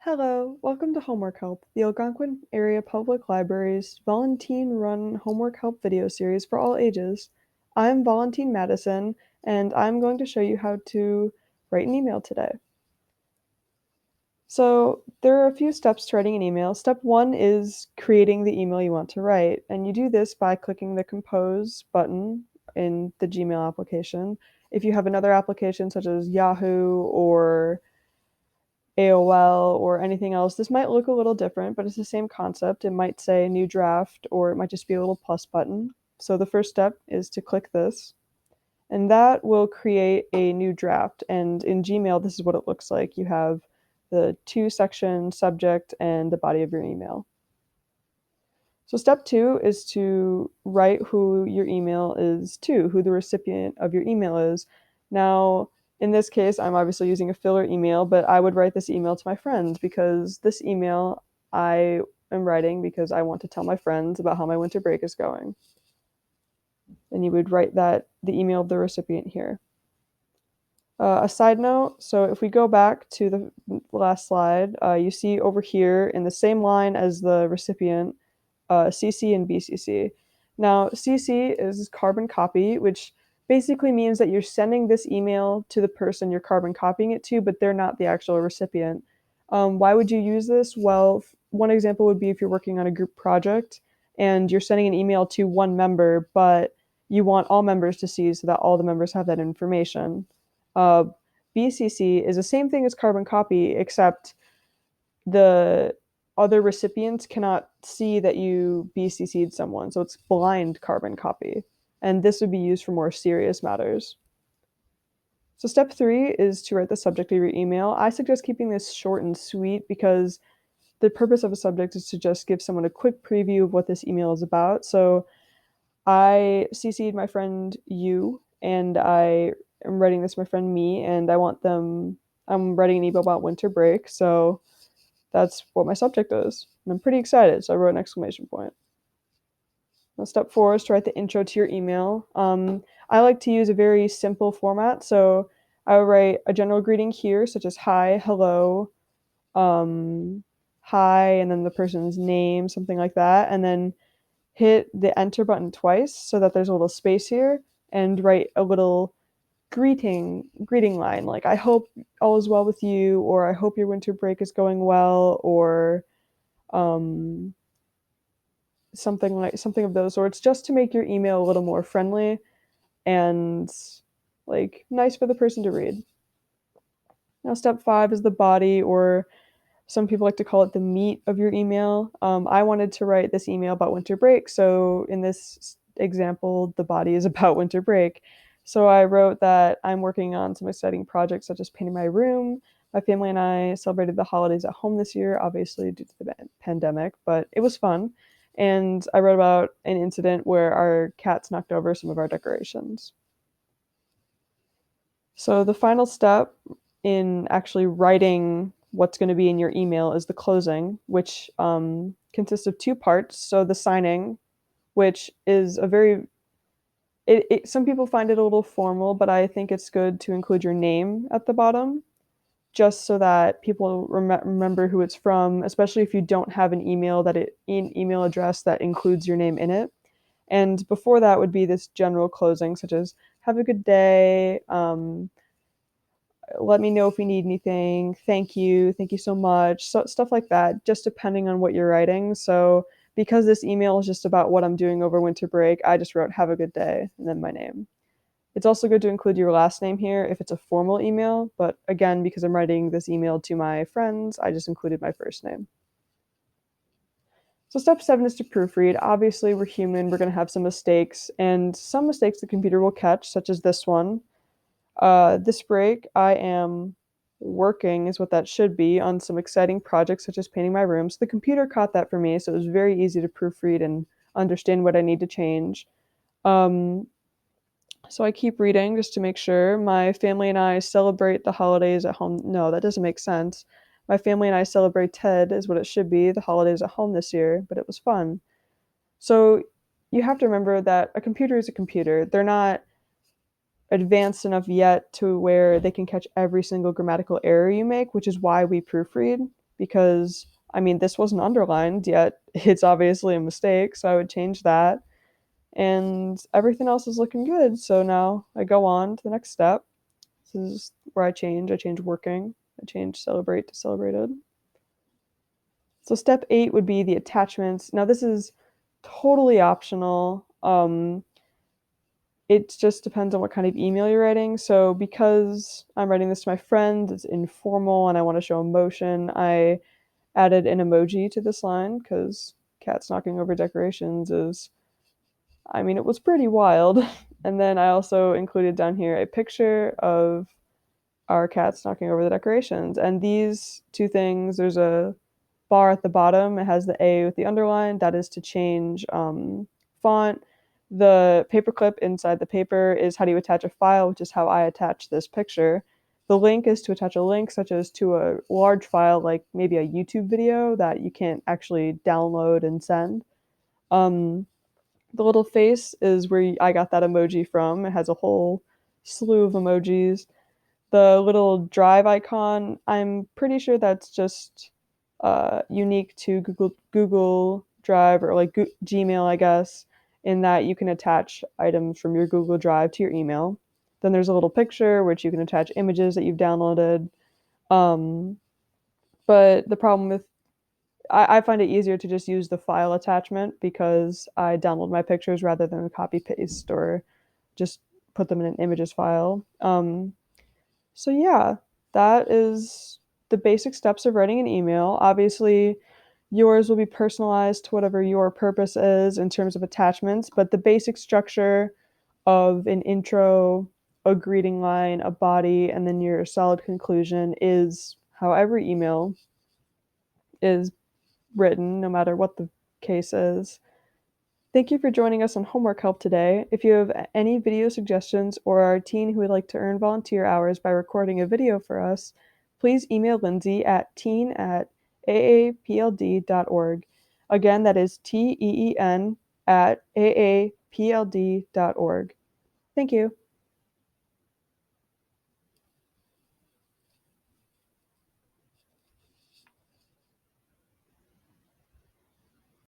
Hello, welcome to Homework Help, the Algonquin Area Public Library's volunteer-run homework help video series for all ages. I'm Valentine Madison, and I'm going to show you how to write an email today. So there are a few steps to writing an email. Step one is creating the email you want to write, and you do this by clicking the Compose button in the Gmail application. If you have another application such as Yahoo or AOL or anything else, this might look a little different, but it's the same concept. It might say new draft, or it might just be a little plus button. So the first step is to click this, and that will create a new draft. And in Gmail, this is what it looks like. You have the two-section subject and the body of your email. So step two is to write who your email is to, who the recipient of your email is. Now, in this case, I'm obviously using a filler email, but I would write this email to my friends because this email I am writing because I want to tell my friends about how my winter break is going. And you would write the email of the recipient here. A side note, so if we go back to the last slide, you see over here in the same line as the recipient, CC and BCC. Now, CC is carbon copy, which basically means that you're sending this email to the person you're carbon copying it to, but they're not the actual recipient. Why would you use this? Well, one example would be if you're working on a group project and you're sending an email to one member, but you want all members to see so that all the members have that information. Uh, BCC is the same thing as carbon copy, except the other recipients cannot see that you BCC'd someone, so it's blind carbon copy. And this would be used for more serious matters. So step three is to write the subject of your email. I suggest keeping this short and sweet because the purpose of a subject is to just give someone a quick preview of what this email is about. So I CC'd my friend you, and I am writing this to my friend me, and I'm writing an email about winter break, so that's what my subject is. And I'm pretty excited, so I wrote an exclamation point. Now, step four is to write the intro to your email. I like to use a very simple format, so I would write a general greeting here, such as hi, hello, um, hi, and then the person's name, something like that, and then hit the enter button twice so that there's a little space here, and write a little greeting line like I hope all is well with you, or I hope your winter break is going well, or um, something of those sorts, just to make your email a little more friendly and like nice for the person to read. Now, step five is the body, or some people like to call it the meat of your email. I wanted to write this email about winter break, so in this example, the body is about winter break. So I wrote that I'm working on some exciting projects such as painting my room. My family and I celebrated the holidays at home this year, obviously due to the pandemic, but it was fun. And I wrote about an incident where our cats knocked over some of our decorations. So the final step in actually writing what's going to be in your email is the closing, which consists of two parts. So the signing, which is a very some people find it a little formal, but I think it's good to include your name at the bottom, just so that people remember who it's from, especially if you don't have an email address that includes your name in it. And before that would be this general closing, such as "Have a good day," "Let me know if you need anything," "Thank you so much," so stuff like that, just depending on what you're writing. So because this email is just about what I'm doing over winter break, I just wrote "Have a good day" and then my name. It's also good to include your last name here if it's a formal email, but again, because I'm writing this email to my friends, I just included my first name. So step seven is to proofread. Obviously, we're human, we're going to have some mistakes, and some mistakes the computer will catch, such as this one. This break, I am working, is what that should be, on some exciting projects such as painting my room. So the computer caught that for me, so it was very easy to proofread and understand what I need to change. Um, so I keep reading just to make sure. My family and I celebrate the holidays at home. No, that doesn't make sense. My family and I celebrate Ted, is what it should be, the holidays at home this year, but it was fun. So you have to remember that a computer is a computer. They're not advanced enough yet to where they can catch every single grammatical error you make, which is why we proofread. because, I mean, this wasn't underlined, yet it's obviously a mistake, so I would change that. And everything else is looking good, so now I go on to the next step. This is where I change. I change working. I change celebrate to celebrated. So step 8 would be the attachments. Now this is totally optional. It just depends on what kind of email you're writing. So because I'm writing this to my friend, it's informal and I want to show emotion, I added an emoji to this line because cats knocking over decorations is, I mean, it was pretty wild. And then I also included down here a picture of our cats knocking over the decorations. And these two things, there's a bar at the bottom. It has the A with the underline. That is to change font. The paperclip inside the paper is how do you attach a file, which is how I attach this picture. The link is to attach a link, such as to a large file, like maybe a YouTube video that you can't actually download and send. Um, the little face is where I got that emoji from. It has a whole slew of emojis. The little drive icon, I'm pretty sure that's just unique to Google Drive or like Gmail, I guess, in that you can attach items from your Google Drive to your email. Then there's a little picture which you can attach images that you've downloaded. Um, but the problem with I find it easier to just use the file attachment because I download my pictures rather than copy paste or just put them in an images file. So yeah, that is the basic steps of writing an email. Obviously, yours will be personalized to whatever your purpose is in terms of attachments, but the basic structure of an intro, a greeting line, a body, and then your solid conclusion is how every email is written, no matter what the case is. Thank you for joining us on Homework Help today. If you have any video suggestions or are a teen who would like to earn volunteer hours by recording a video for us, please email Lindsay at teen@aapld.org. Again, that is TEEN at aapld.org. Thank you.